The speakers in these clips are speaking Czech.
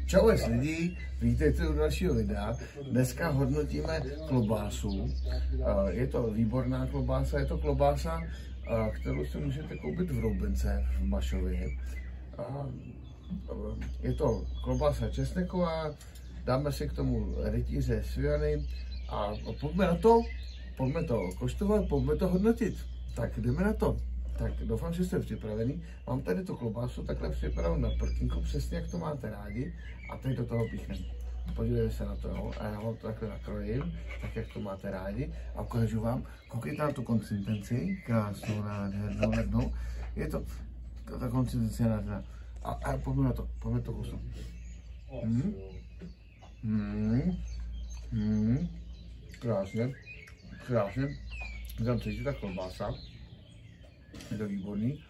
Čau lidi, vítejte u dalšího videa. Dneska hodnotíme klobásu. Je to výborná klobása, je to klobása, kterou si můžete koupit v Roubence v Mašově. Je to klobása česneková, dáme si k tomu rytíře sviany a pojďme to koštovat, pojďme to hodnotit. Tak jdeme na to. Tak doufám, že jste připravení. Mám tady tu klobásu takhle připravenou na prkínku, přesně jak to máte rádi. A teď do toho píchneme. Podívejte se na to, jo? A já vám to takhle nakrojím, tak jak to máte rádi. A ukážu vám, koukejte na tu konsistenci, krásnou, nádhernou. Je to, ta konsistenci je nádherná. A pojďme to kusnout. Krásně. Tam cítí ta klobása. Je to výborný.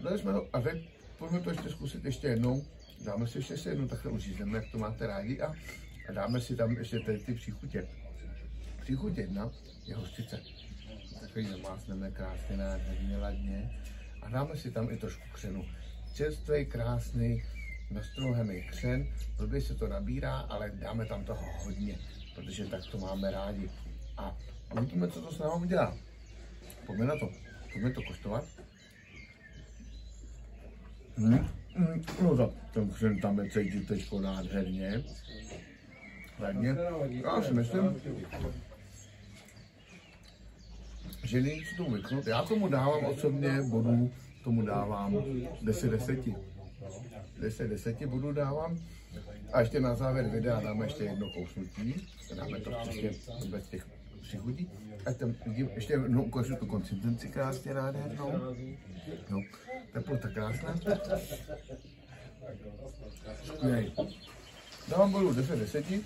Dali jsme to a teď pojďme to ještě zkusit ještě jednou. Dáme si ještě jednou takhle uřízneme, jak to máte rádi a dáme si tam ještě tady ty příchutě. Příchuť 1 je hořčice. Takový zamásneme krásně, nádherně, ladně. A dáme si tam i trošku křenu. Čerstvý, krásný, nastrouhený křen. Blbě se to nabírá, ale dáme tam toho hodně, protože tak to máme rádi. A uvidíme, co to s námi udělá. Pojďme na to. Pojďme to koštovat. No tak ten křen tam je cítit teďko nádherně. Hledně. Já si myslím, že není co tomu vytknout. Já tomu dávám osobně bodů, tomu dávám 10/10. 10/10 bodů dávám. A ještě na závěr videa dáme ještě jedno kousnutí. Dáme to ještě bez těch příchutí. A tam ještě jednou ukážu tu konsistenci krásně nádhernou. Jo, teplota krásná. Skvělej. Dávám bodu 10/10.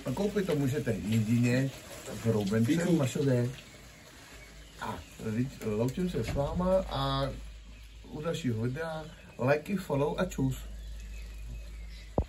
A koupit to můžete jedině v Roubence v Mašově. A loučím se s váma a u dalšího videa lajky, follow a čus.